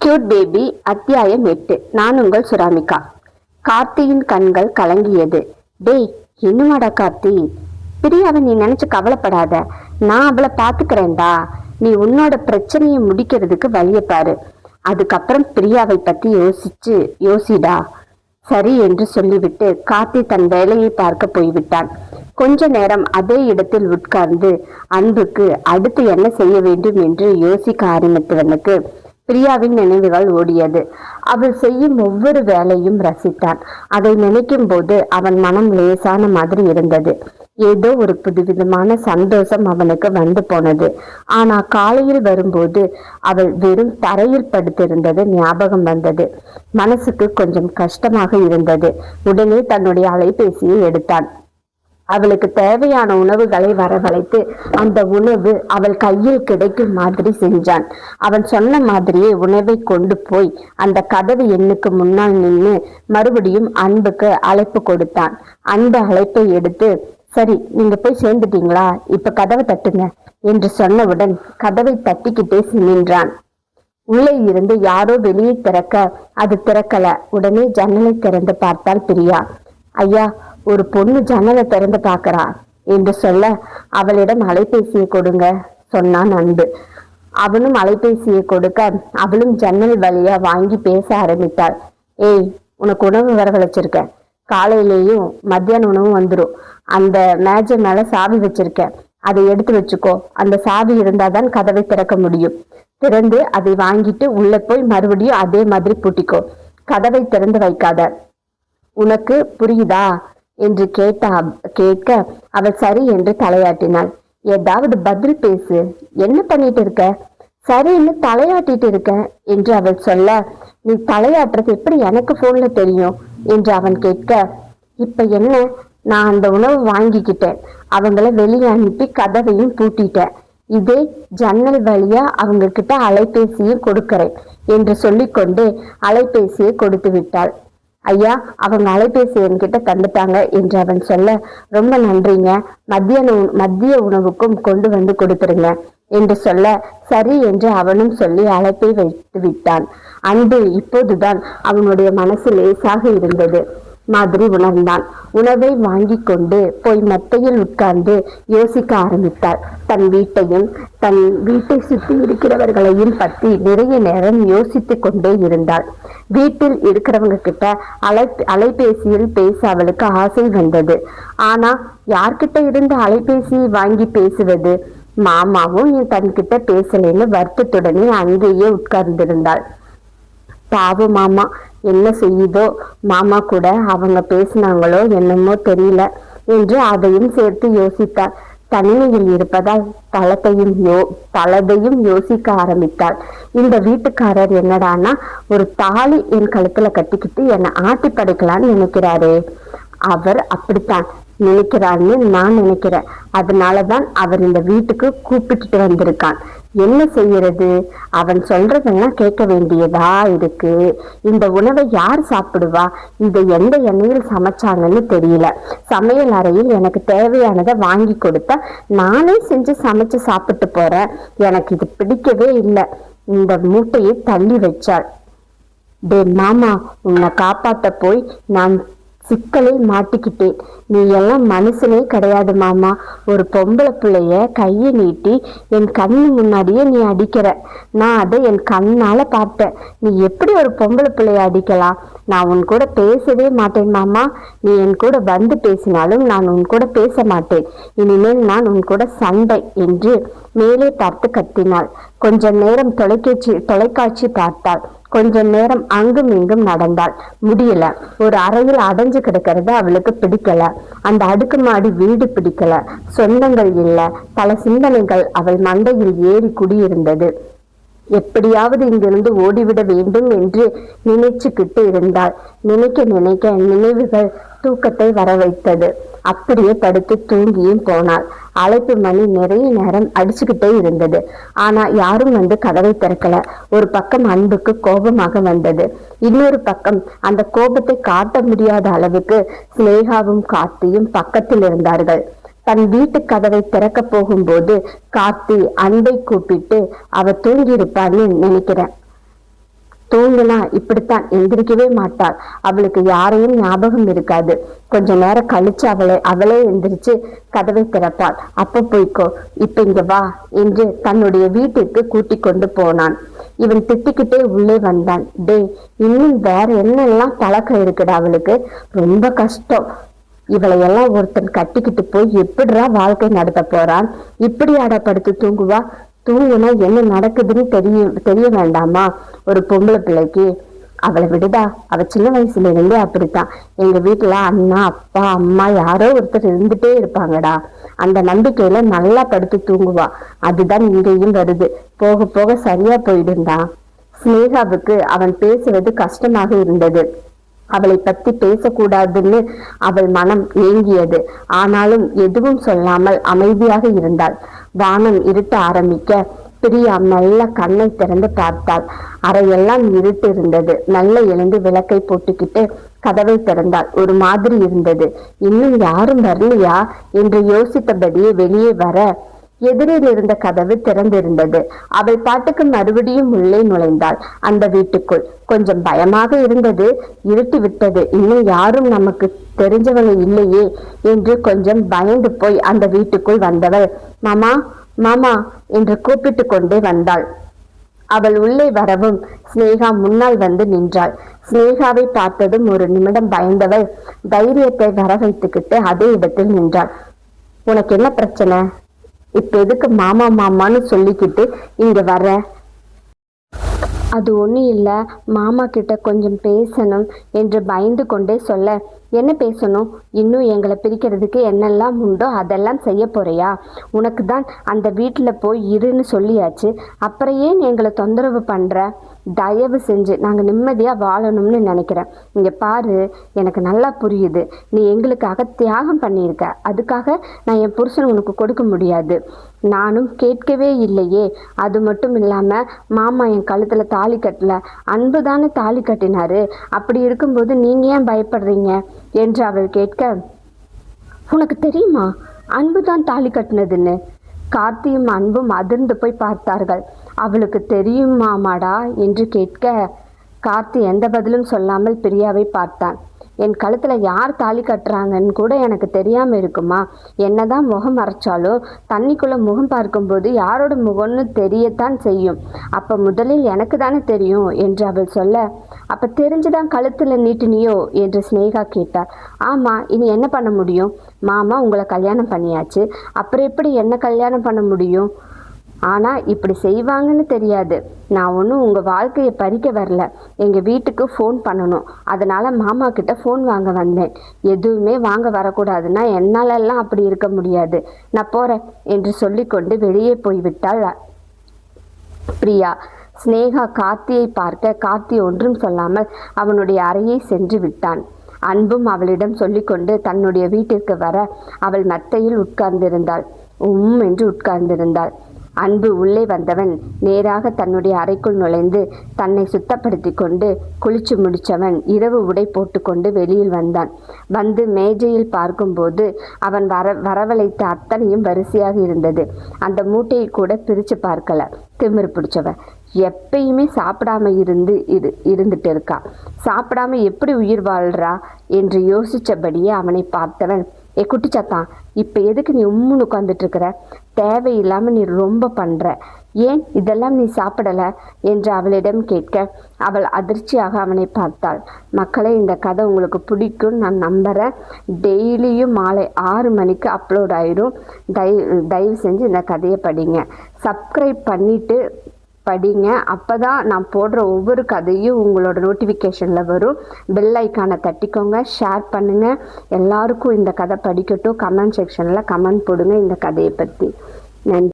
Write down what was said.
Cute baby அத்தியாயம் 8. நான் உங்கள் சுராமிகா. கார்த்தியின் கண்கள் கலங்கியது. டேய், என்னமாடா கார்த்தி? பிரியாவை நீ நினைச்சு கவலைப்படாத, நான் அவளை பாத்துக்கிறேன்டா. நீ உன்னோட பிரச்சனையை முடிக்கிறதுக்கு வழிய பாரு. அதுக்கப்புறம் பிரியாவை பத்தி யோசிடா. சரி என்று சொல்லிவிட்டு கார்த்தி தன் வேலையை பார்க்க போய்விட்டான். கொஞ்ச நேரம் அதே இடத்தில் உட்கார்ந்து அன்புக்கு அடுத்து என்ன செய்ய வேண்டும் என்று யோசிக்க ஆரம்பித்தவனுக்கு பிரியாவின் நினைவுகள் ஓடியது. அவள் செய்யும் ஒவ்வொரு வேலையும் ரசித்தான். அதை நினைக்கும் போது அவன் மனம் லேசான மாதிரி இருந்தது. ஏதோ ஒரு புதுவிதமான சந்தோஷம் அவனுக்கு வந்து போனது. ஆனா காலையில் வரும்போது அவள் வெறும் தரையில் படுத்திருந்தது ஞாபகம் வந்தது. மனசுக்கு கொஞ்சம் கஷ்டமாக இருந்தது. உடனே தன்னுடைய அலைபேசியை எடுத்தான். அவளுக்கு தேவையான உணவுகளை வரவழைத்து அந்த உணவு அவள் கையில் கிடைக்கும் மாதிரி செஞ்சான். அவன் சொன்ன மாதிரியே உணவை கொண்டு போய் அந்த கதவு எண்ணுக்கு முன்னால் நின்று மறுபடியும் அன்புக்கு அழைப்பு கொடுத்தான். அன்பு அழைப்பை எடுத்து, சரி நீங்க போய் சேர்ந்துட்டீங்களா, இப்ப கதவை தட்டுங்க என்று சொன்னவுடன் கதவை தட்டிக்கிட்டே நின்றான். உள்ளே இருந்து யாரோ வெளியே திறக்க அது திறக்கல. உடனே ஜன்னலை திறந்து பார்த்தால் பிரியா. ஐயா, ஒரு பொண்ணு ஜன்னலை திறந்து பார்க்கிறா என்று சொல்ல, அவளிடம் அலைபேசியை கொடுங்க சொன்னான் அன்பு. அவனும் அலைபேசியை கொடுக்க அவளும் ஜன்னல் வழியா வாங்கி பேச ஆரம்பித்தாள். ஏய், உனக்கு உணவு வரவழைச்சிருக்க, காலையிலேயும் மத்தியான உணவும் வந்துடும். அந்த மேஜை மேல சாவி வச்சிருக்கேன், அதை எடுத்து வச்சுக்கோ. அந்த சாவி இருந்தாதான் கதவை திறக்க முடியும். திறந்து அதை வாங்கிட்டு உள்ள போய் மறுபடியும் அதே மாதிரி பூட்டிக்கோ. கதவை திறந்து வைக்காத. உனக்கு புரியுதா என்று கேட்க அவள் சரி என்று தலையாட்டினாள். ஏதாவது பதில் பேசு, என்ன பண்ணிட்டு இருக்க? சரின்னு தலையாட்டிட்டு இருக்க என்று அவள் சொல்ல, நீ தலையாட்டுறது எப்படி எனக்கு போன்ல தெரியும் என்று அவன் கேட்க, இப்ப என்ன, நான் அந்த உணவு வாங்கிக்கிட்டேன், அவங்கள வெளியே அனுப்பி கதவையும் பூட்டிட்டேன், இதே ஜன்னல் வழியா அவங்க கிட்ட அலைபேசியும் கொடுக்கிறேன் என்று சொல்லிக்கொண்டு அலைபேசியை கொடுத்து விட்டாள். ஐயா, அவங்க அலைபேசி என்கிட்ட தந்துட்டாங்க என்று அவன் சொல்ல, ரொம்ப நன்றிங்க, மதிய உணவுக்கும் கொண்டு வந்து கொடுத்துருங்க என்று சொல்ல, சரி என்று அவனும் சொல்லி அழைப்பை வைத்து விட்டான். அன்பு இப்போதுதான் அவனுடைய மனசு லேசாக இருந்தது மாதிரி உணர்ந்தான். உணவை வாங்கி கொண்டு போய் மெத்தையில் உட்கார்ந்து யோசிக்க ஆரம்பித்தாள். தன் வீட்டையும் தன் வீட்டை சுற்றி இருக்கிறவர்களையும் பற்றி நிறைய நேரம் யோசித்து கொண்டே இருந்தாள். வீட்டில் இருக்கிறவங்க கிட்ட அலைபேசியில் பேச அவளுக்கு ஆசை வந்தது. ஆனா யார்கிட்ட இருந்து அலைபேசியை வாங்கி பேசுவது? மாமாவும் தன்கிட்ட பேசலைன்னு வருத்தத்துடனே அங்கேயே உட்கார்ந்திருந்தாள். பாவம் மாமா என்ன செய்யுதோ, மாமா கூட அவங்க பேசினாங்களோ என்னமோ தெரியல என்று அதையும் சேர்த்து யோசித்தாள். தனிமையில் இருப்பதால் பலதையும் யோசிக்க ஆரம்பித்தாள். இந்த வீட்டுக்காரர் என்னடானா ஒரு தாலி என் கழுத்துல கட்டிக்கிட்டு என்னை ஆட்டி படைக்கலான்னு நினைக்கிறாரே. அவர் அப்படித்தான் நினைக்கிறான்னு நான் நினைக்கிறேன். அதனாலதான் அவர் இந்த வீட்டுக்கு கூப்பிட்டுட்டு வந்திருக்கான். என்ன செய்யறது? அவன் சொல்றதெல்லாம் கேட்க வேண்டியதா இருக்கு. இந்த உணவை யார் சாப்பிடுவா? இதை எந்த எண்ணெயில் சமைச்சாங்கன்னு தெரியல. சமையல் அறையில் எனக்கு தேவையானதை வாங்கி கொடுத்தா நானே செஞ்சு சமைச்சு சாப்பிட்டு போறேன். எனக்கு இது பிடிக்கவே இல்லை. இந்த மூட்டையை தள்ளி வச்சாள். டே மாமா, உன்னை காப்பாத்த போய் நான் சிக்கலில் மாட்டிக்கிட்டேன். நீ எல்லாம் மனுஷனே கிடையாது மாமா. ஒரு பொம்பளை பிள்ளைய கையை நீட்டி என் கண்ணு முன்னாடியே நீ அடிக்கிற. நான் அதை என் கண்ணால பார்த்தேன். நீ எப்படி ஒரு பொம்பளை பிள்ளைய அடிக்கலாம்? நான் உன் கூட பேசவே மாட்டேன் மாமா. நீ என் கூட வந்து பேசினாலும் நான் உன் கூட பேச மாட்டேன். இனிமேல் நான் உன் கூட சண்டை என்று மேலே பார்த்து கத்தினாள். கொஞ்ச நேரம் தொலைக்காட்சி பார்த்தாள். கொஞ்ச நேரம் அங்கும் இங்கும் நடந்தாள். முடியல. ஒரு அறையில் அடைஞ்சு கிடக்கிறது அவளுக்கு பிடிக்கல. அந்த அடுக்குமாடி வீடு பிடிக்கல. சொந்தங்கள் இல்ல. பல சிந்தனைகள் அவள் மண்டையில் ஏறி குடியிருந்தது. எப்படியாவது இங்கிருந்து ஓடிவிட வேண்டும் என்று நினைச்சுக்கிட்டு இருந்தாள். நினைக்க நினைவுகள் தூக்கத்தை வர வைத்தது. அப்படியே படுத்து தூங்கியும் போனாள். அழைப்பு மணி நிறைய நேரம் அடிச்சுக்கிட்டே இருந்தது. ஆனா யாரும் வந்து கதவை திறக்கல. ஒரு பக்கம் அன்புக்கு கோபமாக வந்தது. இன்னொரு பக்கம் அந்த கோபத்தை காட்ட முடியாத அளவுக்கு சினேகாவும் கார்த்தியும் பக்கத்தில் இருந்தார்கள். தன் வீட்டு கதவை திறக்க போகும்போது கார்த்தி அன்பை கூப்பிட்டு அவ தூங்கி இருப்பான்னு நினைக்கிறேன். தூங்குனா இப்படித்தான், எந்திரிக்கவே மாட்டாள். அவளுக்கு யாரையும் ஞாபகம் இருக்காது. கொஞ்ச நேரம் கழிச்சு அவளே எந்திரிச்சு கதவை திறப்பாள். அப்ப போய்க்கோ, இப்ப இங்க வா என்று தன்னுடைய வீட்டிற்கு கூட்டி கொண்டு போனான். இவன் திட்டிக்கிட்டே உள்ளே வந்தான். டேய், இன்னும் வேற என்னெல்லாம் பழக்கம் இருக்குடா அவளுக்கு, ரொம்ப கஷ்டம். இவளை எல்லாம் ஒருத்தன் கட்டிக்கிட்டு போய் எப்படிடா வாழ்க்கை நடத்த போறான்? இப்படி அடப்படுத்து தூங்குவா? தூங்குனா என்ன நடக்குதுன்னு தெரிய வேண்டாமா ஒரு பொம்பளை பிள்ளைக்கு? அவளை விடுதா, அவ சின்ன வயசுல இருந்தே அப்படித்தான். எங்க வீட்டுல அண்ணா, அப்பா, அம்மா யாரோ ஒருத்தர் இருந்துட்டே இருப்பாங்கடா. அந்த நம்பிக்கையில நல்லா படுத்து தூங்குவா. அதுதான் இங்கேயும் வருது. போக போக சரியா போயிடுந்தான். ஸ்னேகாவுக்கு அவன் பேசுவது கஷ்டமாக இருந்தது. அவளை பத்தி பேசக்கூடாதுன்னு அவள் மனம் ஏங்கியது. ஆனாலும் எதுவும் சொல்லாமல் அமைதியாக இருந்தாள். வானம் இருட்ட ஆரம்பிக்க பிரியா மெல்ல கண்ணை திறந்து பார்த்தாள். அறையெல்லாம் இருட்டு இருந்தது. மெல்ல எழுந்து விளக்கை போட்டுக்கிட்டு கதவை திறந்தாள். ஒரு மாதிரி இருந்தது. இன்னும் யாரும் வரலையா என்று யோசித்தபடியே வெளியே வர எதிரில் இருந்த கதவு திறந்திருந்தது. அவள் பாட்டுக்கு மறுபடியும் உள்ளே நுழைந்தாள். அந்த வீட்டுக்குள் கொஞ்சம் பயமாக இருந்தது. இருட்டி விட்டது. இன்னும் யாரும் நமக்கு தெரிஞ்சவங்க இல்லையே என்று கொஞ்சம் பயந்து போய் அந்த வீட்டுக்குள் வந்தவள் மாமா மாமா என்று கூப்பிட்டு கொண்டே வந்தாள். அவள் உள்ளே வரவும் ஸ்னேகா முன்னால் வந்து நின்றாள். ஸ்னேகாவை பார்த்ததும் ஒரு நிமிடம் பயந்தவள் தைரியத்தை வர வைத்துக்கிட்டு அதே இடத்தில் நின்றாள். உனக்கு என்ன பிரச்சனை? இப்ப எதுக்கு மாமா மாமான்னு சொல்லிக்கிட்டு இங்க வர? அது ஒன்றும் இல்லை, மாமா கிட்ட கொஞ்சம் பேசணும் என்று பயந்து கொண்டே சொல்ல, என்ன பேசணும்? இன்னும் எங்களை பிரிக்கிறதுக்கு என்னெல்லாம் உண்டோ அதெல்லாம் செய்ய போறியா? உனக்கு தான் அந்த வீட்டில் போய் இருன்னு சொல்லியாச்சு, அப்புறம் ஏன் எங்களை தொந்தரவு பண்ணுற? தயவு செஞ்சு நாங்கள் நிம்மதியாக வாழணும்னு நினைக்கிறேன். இங்கே பாரு, எனக்கு நல்லா புரியுது, நீ எங்களுக்காக தியாகம் பண்ணியிருக்க. அதுக்காக நான் என் புருஷன் உனக்கு கொடுக்க முடியாது. நானும் கேட்கவே இல்லையே. அது மட்டும் இல்லாமல் மாமா என் கழுத்தில் தாலி கட்டல, அன்பு தானே தாலி கட்டினாரு. அப்படி இருக்கும்போது நீங்கள் ஏன் பயப்படுறீங்க என்று அவள் கேட்க, உனக்கு தெரியுமா அன்பு தான் தாலி கட்டினதுன்னு? கார்த்தியும் அன்பும் அதிர்ந்து போய் பார்த்தார்கள். அவளுக்கு தெரியுமாமாடா என்று கேட்க, கார்த்தி எந்த பதிலும் சொல்லாமல் பிரியாவை பார்த்தான். என் கழுத்துல யார் தாலி கட்டுறாங்கன்னு கூட எனக்கு தெரியாம இருக்குமா? என்னதான் முகம் மறைச்சாலும் தண்ணிக்குள்ள முகம் பார்க்கும்போது யாரோட முகம்னு தெரியத்தான் செய்யும். அப்ப முதலில் எனக்கு தானே தெரியும் என்று அவள் சொல்ல, அப்ப தெரிஞ்சுதான் கழுத்துல நீட்டினியோ என்று ஸ்னேகா கேட்டார். ஆமா, இனி என்ன பண்ண முடியும்? மாமா உங்களை கல்யாணம் பண்ணியாச்சு, அப்புறம் எப்படி என்ன கல்யாணம் பண்ண முடியும்? ஆனால் இப்படி செய்வாங்கன்னு தெரியாது. நான் ஒன்றும் உங்கள் வாழ்க்கையை பறிக்க வரல. எங்கள் வீட்டுக்கு ஃபோன் பண்ணணும், அதனால் மாமா கிட்ட ஃபோன் வாங்க வந்தேன். எதுவுமே வாங்க வரக்கூடாதுன்னா என்னாலெல்லாம் அப்படி இருக்க முடியாது. நான் போகிறேன் என்று சொல்லிக்கொண்டு வெளியே போய்விட்டாள் பிரியா. ஸ்னேகா கார்த்தியை பார்க்க கார்த்தி ஒன்றும் சொல்லாமல் அவனுடைய அறையை சென்று விட்டான். அன்பும் அவளிடம் சொல்லிக்கொண்டு தன்னுடைய வீட்டிற்கு வர அவள் மெத்தையில் உட்கார்ந்திருந்தாள். என்று உட்கார்ந்திருந்தாள். அன்பு உள்ளே வந்தவன் நேராக தன்னுடைய அறைக்குள் நுழைந்து தன்னை சுத்தப்படுத்தி கொண்டு குளிச்சு முடிச்சவன் இரவு உடை போட்டுக்கொண்டு வெளியில் வந்தான். வந்து மேஜையில் பார்க்கும்போது அவன் வரவழைத்த அத்தனையும் வரிசையாக இருந்தது. அந்த மூட்டையை கூட பிரித்து பார்க்கல. திமிரு பிடிச்சவன். எப்பயுமே சாப்பிடாம இருந்துட்டு இருக்கா. சாப்பிடாம எப்படி உயிர் வாழ்றா என்று யோசிச்சபடியே அவனை பார்த்தவன், குட்டிச்சாத்தான், இப்போ எதுக்கு நீ உம்முன்னு உட்காந்துட்டு இருக்கிற? தேவையில்லாமல் நீ ரொம்ப பண்ணுற. ஏன் இதெல்லாம் நீ சாப்பிடலை என்று அவளிடம் கேட்க அவள் அதிர்ச்சியாக அவனை பார்த்தாள். மக்களே, இந்த கதை உங்களுக்கு பிடிக்கும் நான் நம்புகிறேன். டெய்லியும் மாலை 6 மணிக்கு அப்லோட் ஆயிடும். தயவு செஞ்சு இந்த கதையை படிங்க. சப்ஸ்கிரைப் பண்ணிவிட்டு படிங்க. அப்போ தான் நான் போடுற ஒவ்வொரு கதையும் உங்களோட நோட்டிஃபிகேஷனில் வரும். பெல் ஐக்கானை தட்டிக்கோங்க, ஷேர் பண்ணுங்கள். எல்லாருக்கும் இந்த கதை படிக்கட்டும். கமெண்ட் செக்ஷனில் கமெண்ட் போடுங்க இந்த கதையை பற்றி. நன்றி.